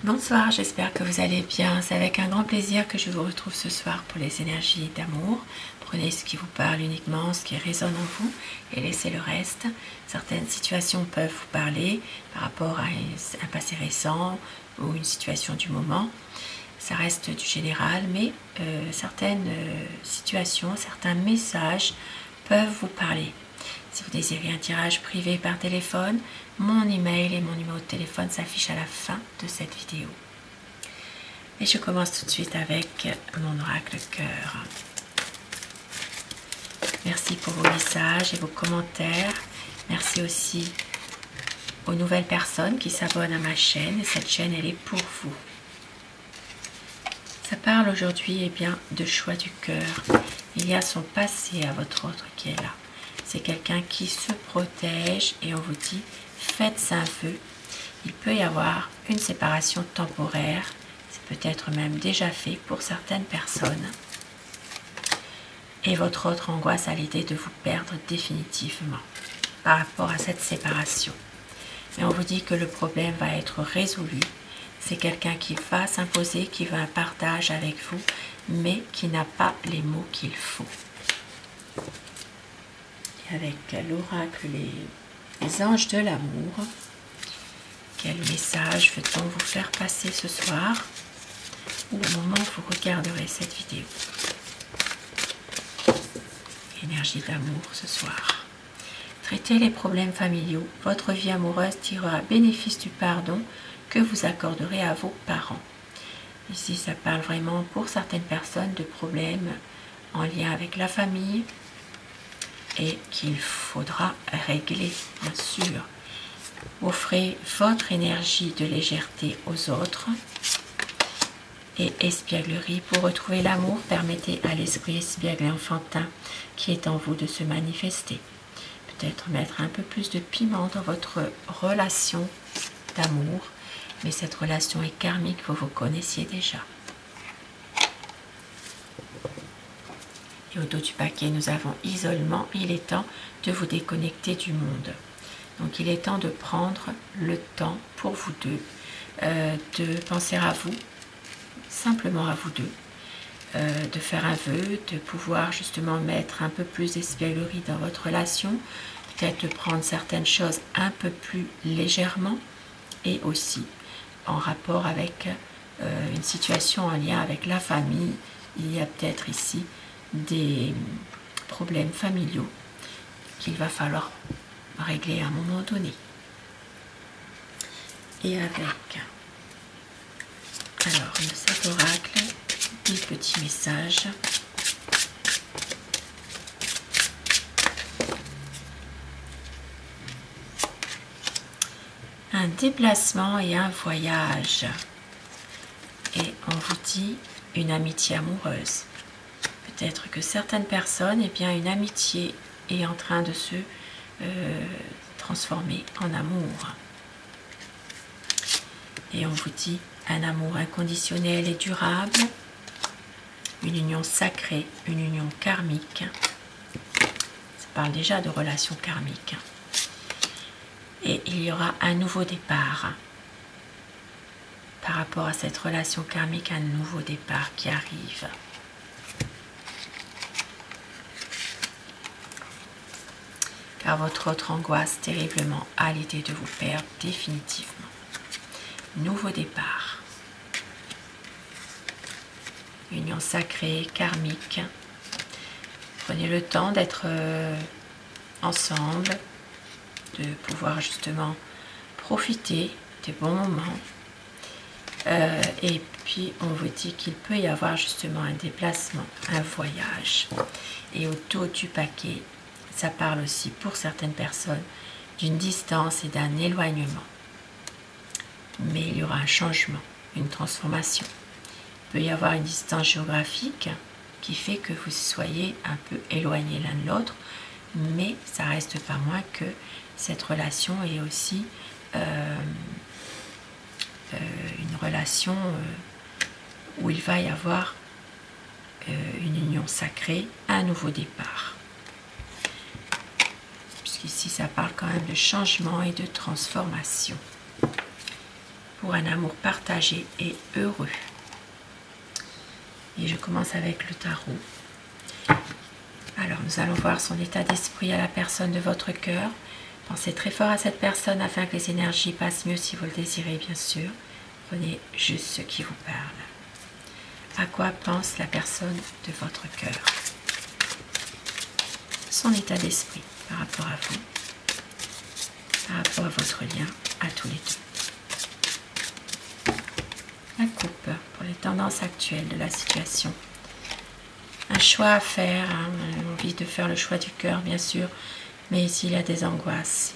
Bonsoir, j'espère que vous allez bien. C'est avec un grand plaisir que je vous retrouve ce soir pour les énergies d'amour. Prenez ce qui vous parle uniquement, ce qui résonne en vous et laissez le reste. Certaines situations peuvent vous parler par rapport à un passé récent ou une situation du moment. Ça reste du général, mais certaines situations, certains messages peuvent vous parler. Si vous désirez un tirage privé par téléphone, mon email et mon numéro de téléphone s'affichent à la fin de cette vidéo. Et je commence tout de suite avec mon oracle cœur. Merci pour vos messages et vos commentaires. Merci aussi aux nouvelles personnes qui s'abonnent à ma chaîne. Et cette chaîne, elle est pour vous. Ça parle aujourd'hui de choix du cœur. Il y a son passé à votre autre qui est là. C'est quelqu'un qui se protège et on vous dit faites un vœu. Il peut y avoir une séparation temporaire. C'est peut-être même déjà fait pour certaines personnes. Et votre autre angoisse à l'idée de vous perdre définitivement par rapport à cette séparation. Mais on vous dit que le problème va être résolu. C'est quelqu'un qui va s'imposer, qui veut un partage avec vous, mais qui n'a pas les mots qu'il faut. Et avec l'oracle, les anges de l'amour, quel message veut-on vous faire passer ce soir ou au moment où vous regarderez cette vidéo? Énergie d'amour ce soir. Traitez les problèmes familiaux. Votre vie amoureuse tirera bénéfice du pardon que vous accorderez à vos parents. Ici, ça parle vraiment pour certaines personnes de problèmes en lien avec la famille et qu'il faudra régler, bien sûr. Offrez votre énergie de légèreté aux autres et espièglerie pour retrouver l'amour. Permettez à l'esprit espiègle et enfantin qui est en vous de se manifester. Peut-être mettre un peu plus de piment dans votre relation d'amour, mais cette relation est karmique, vous connaissiez déjà. Et au dos du paquet, nous avons isolement. Il est temps de vous déconnecter du monde. Donc il est temps de prendre le temps pour vous deux, de penser à vous, simplement à vous deux, de faire un vœu, de pouvoir justement mettre un peu plus d'espièglerie dans votre relation, peut-être de prendre certaines choses un peu plus légèrement et aussi en rapport avec une situation en lien avec la famille. Il y a peut-être ici des problèmes familiaux qu'il va falloir régler à un moment donné. Et avec cet oracle, des petits messages. Un déplacement et un voyage. Et on vous dit une amitié amoureuse. Peut-être que certaines personnes, une amitié est en train de se transformer en amour. Et on vous dit un amour inconditionnel et durable, une union sacrée, une union karmique. Ça parle déjà de relations karmiques. Et il y aura un nouveau départ. Par rapport à cette relation karmique, un nouveau départ qui arrive. Car votre autre angoisse terriblement à l'idée de vous perdre définitivement. Nouveau départ. Union sacrée, karmique. Prenez le temps d'être ensemble, de pouvoir justement profiter des bons moments. Et puis on vous dit qu'il peut y avoir justement un déplacement, un voyage. Et au dos du paquet, ça parle aussi pour certaines personnes d'une distance et d'un éloignement. Mais il y aura un changement, une transformation. Il peut y avoir une distance géographique qui fait que vous soyez un peu éloignés l'un de l'autre, mais ça reste pas moins que cette relation est aussi une relation où il va y avoir une union sacrée, un nouveau départ. Puisqu'ici ça parle quand même de changement et de transformation. pour un amour partagé et heureux. Et je commence avec le tarot. Alors, nous allons voir son état d'esprit à la personne de votre cœur. Pensez très fort à cette personne afin que les énergies passent mieux si vous le désirez, bien sûr. Prenez juste ce qui vous parle. À quoi pense la personne de votre cœur? Son état d'esprit par rapport à vous, par rapport à votre lien à tous les deux. La coupe pour les tendances actuelles de la situation. Un choix à faire, hein, envie de faire le choix du cœur bien sûr, mais ici il y a des angoisses,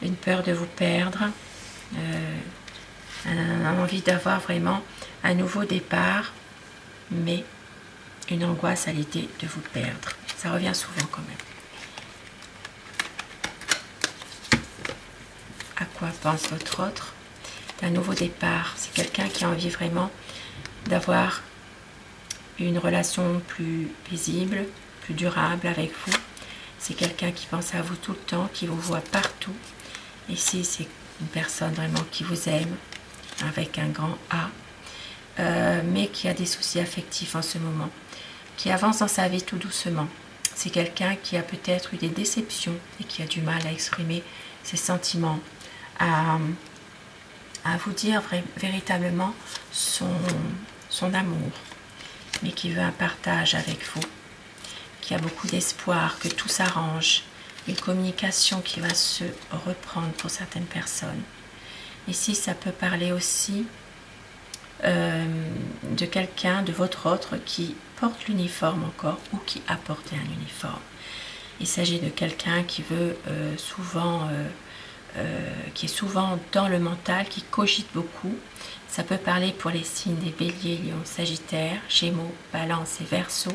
une peur de vous perdre, envie d'avoir vraiment un nouveau départ, mais une angoisse à l'idée de vous perdre. Ça revient souvent quand même. À quoi pense votre autre? D'un nouveau départ. C'est quelqu'un qui a envie vraiment d'avoir une relation plus paisible, plus durable avec vous. C'est quelqu'un qui pense à vous tout le temps, qui vous voit partout. Ici, c'est une personne vraiment qui vous aime, avec un grand A, mais qui a des soucis affectifs en ce moment, qui avance dans sa vie tout doucement. C'est quelqu'un qui a peut-être eu des déceptions et qui a du mal à exprimer ses sentiments, à vous dire véritablement son amour, mais qui veut un partage avec vous, qui a beaucoup d'espoir que tout s'arrange, une communication qui va se reprendre pour certaines personnes. Ici, ça peut parler aussi de quelqu'un, de votre autre, qui porte l'uniforme encore ou qui a porté un uniforme. Il s'agit de quelqu'un qui veut qui est souvent dans le mental, qui cogite beaucoup. Ça peut parler pour les signes des béliers, lions, sagittaires, gémeaux, balance et verseau.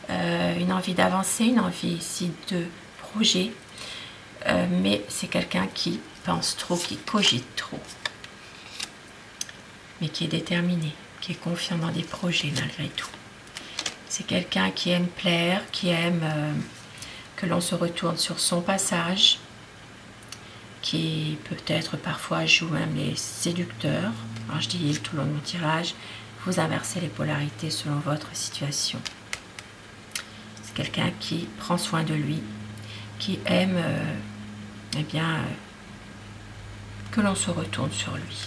Une envie d'avancer, une envie ici de projet, mais c'est quelqu'un qui pense trop, qui cogite trop, mais qui est déterminé, qui est confiant dans des projets malgré tout. C'est quelqu'un qui aime plaire, qui aime que l'on se retourne sur son passage, qui peut-être parfois joue même les séducteurs. Alors je dis tout le long de mon tirage, vous inversez les polarités selon votre situation. C'est quelqu'un qui prend soin de lui, qui aime que l'on se retourne sur lui.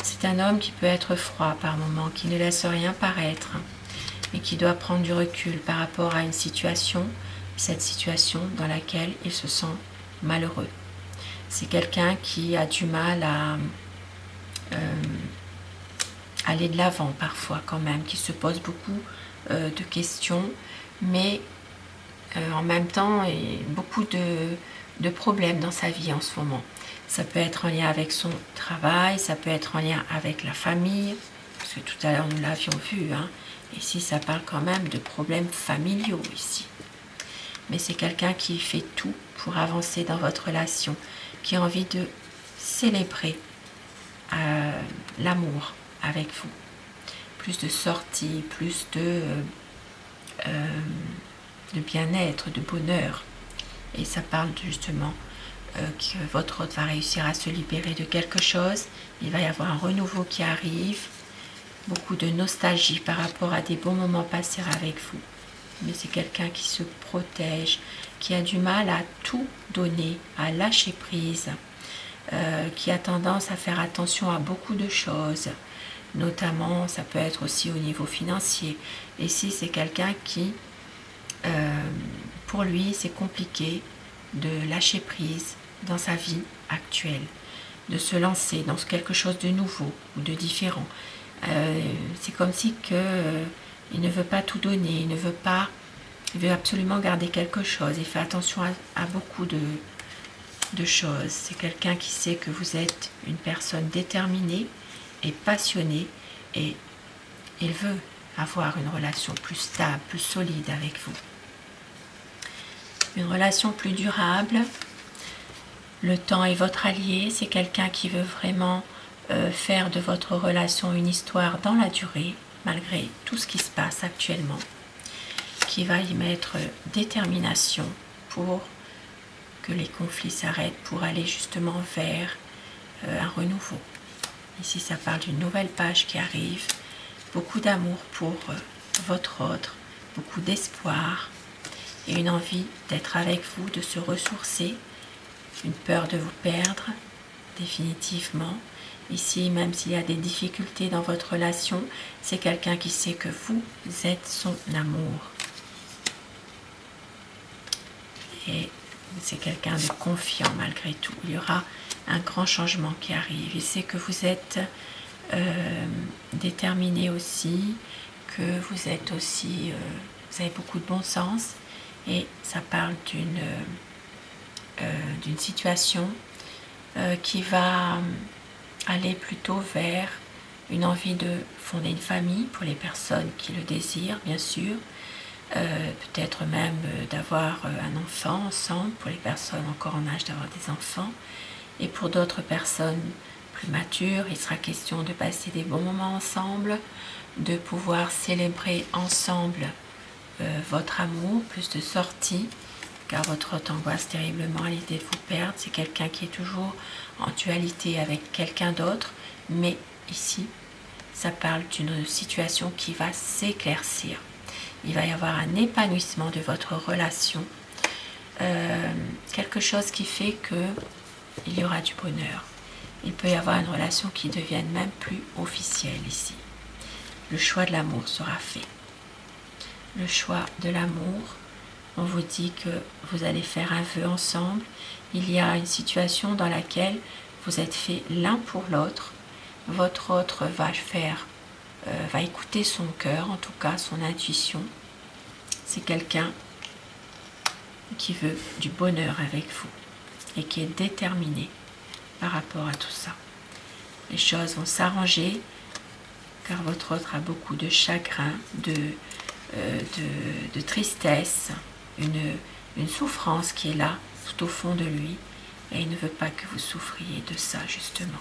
C'est un homme qui peut être froid par moments, qui ne laisse rien paraître, mais qui doit prendre du recul par rapport à une situation, cette situation dans laquelle il se sent malheureux. C'est quelqu'un qui a du mal à aller de l'avant parfois quand même, qui se pose beaucoup de questions, mais en même temps beaucoup de problèmes dans sa vie en ce moment. Ça peut être en lien avec son travail, ça peut être en lien avec la famille, parce que tout à l'heure nous l'avions vu, hein. Ici ça parle quand même de problèmes familiaux ici. Mais c'est quelqu'un qui fait tout pour avancer dans votre relation, qui a envie de célébrer l'amour avec vous. Plus de sorties, plus de bien-être, de bonheur. Et ça parle justement que votre autre va réussir à se libérer de quelque chose. Il va y avoir un renouveau qui arrive, beaucoup de nostalgie par rapport à des bons moments passés avec vous. Mais c'est quelqu'un qui se protège, qui a du mal à tout donner, à lâcher prise, qui a tendance à faire attention à beaucoup de choses, notamment ça peut être aussi au niveau financier. Et si c'est quelqu'un qui, pour lui, c'est compliqué de lâcher prise dans sa vie actuelle, de se lancer dans quelque chose de nouveau ou de différent. C'est comme si il ne veut pas tout donner, il veut absolument garder quelque chose, il fait attention à beaucoup de choses. C'est quelqu'un qui sait que vous êtes une personne déterminée et passionnée, et il veut avoir une relation plus stable, plus solide avec vous. Une relation plus durable. Le temps est votre allié, c'est quelqu'un qui veut vraiment faire de votre relation une histoire dans la durée, malgré tout ce qui se passe actuellement, qui va y mettre détermination pour que les conflits s'arrêtent pour aller justement vers un renouveau. Ici, ça parle d'une nouvelle page qui arrive, beaucoup d'amour pour votre autre, beaucoup d'espoir et une envie d'être avec vous, de se ressourcer, une peur de vous perdre définitivement. Ici, même s'il y a des difficultés dans votre relation, c'est quelqu'un qui sait que vous êtes son amour. Et c'est quelqu'un de confiant malgré tout. Il y aura un grand changement qui arrive. Il sait que vous êtes déterminé aussi, que vous êtes aussi, vous avez beaucoup de bon sens. Et ça parle d'une situation qui va aller plutôt vers une envie de fonder une famille pour les personnes qui le désirent, bien sûr. Peut-être même d'avoir un enfant ensemble pour les personnes encore en âge d'avoir des enfants. Et pour d'autres personnes plus matures, il sera question de passer des bons moments ensemble, de pouvoir célébrer ensemble votre amour, plus de sorties, car votre hôte angoisse terriblement à l'idée de vous perdre. C'est quelqu'un qui est toujours en dualité avec quelqu'un d'autre, mais ici, ça parle d'une situation qui va s'éclaircir. Il va y avoir un épanouissement de votre relation, quelque chose qui fait qu'il y aura du bonheur. Il peut y avoir une relation qui devienne même plus officielle ici. Le choix de l'amour sera fait. Le choix de l'amour, on vous dit que vous allez faire un vœu ensemble. Il y a une situation dans laquelle vous êtes fait l'un pour l'autre. Votre autre va écouter son cœur, en tout cas son intuition. C'est quelqu'un qui veut du bonheur avec vous et qui est déterminé par rapport à tout ça. Les choses vont s'arranger car votre autre a beaucoup de chagrin, de tristesse, une souffrance qui est là tout au fond de lui et il ne veut pas que vous souffriez de ça justement.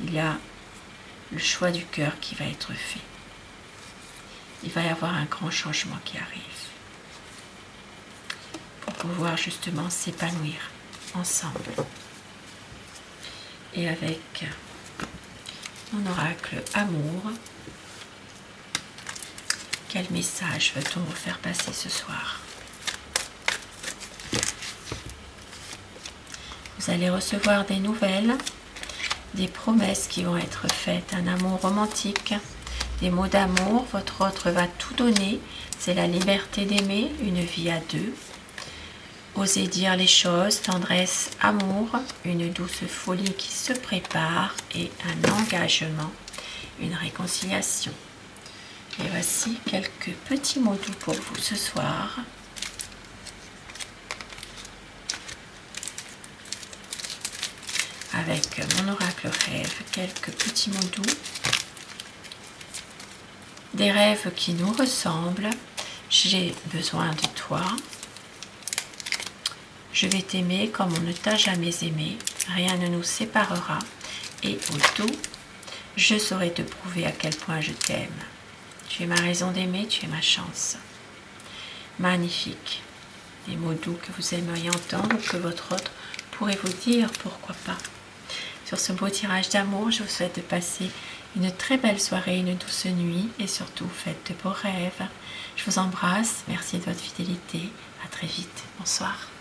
Il y a le choix du cœur qui va être fait. Il va y avoir un grand changement qui arrive pour pouvoir justement s'épanouir ensemble. Et avec mon oracle amour, quel message veut-on vous faire passer ce soir? Vous allez recevoir des nouvelles, des promesses qui vont être faites, un amour romantique, des mots d'amour, votre autre va tout donner, c'est la liberté d'aimer, une vie à deux. Osez dire les choses, tendresse, amour, une douce folie qui se prépare et un engagement, une réconciliation. Et voici quelques petits mots doux pour vous ce soir. Avec mon oracle rêve, quelques petits mots doux. Des rêves qui nous ressemblent. J'ai besoin de toi. Je vais t'aimer comme on ne t'a jamais aimé. Rien ne nous séparera. Et au tout, je saurai te prouver à quel point je t'aime. Tu es ma raison d'aimer, tu es ma chance. Magnifique. Des mots doux que vous aimeriez entendre ou que votre autre pourrait vous dire, pourquoi pas. Sur ce beau tirage d'amour, je vous souhaite de passer une très belle soirée, une douce nuit et surtout faites de beaux rêves. Je vous embrasse, merci de votre fidélité. À très vite. Bonsoir.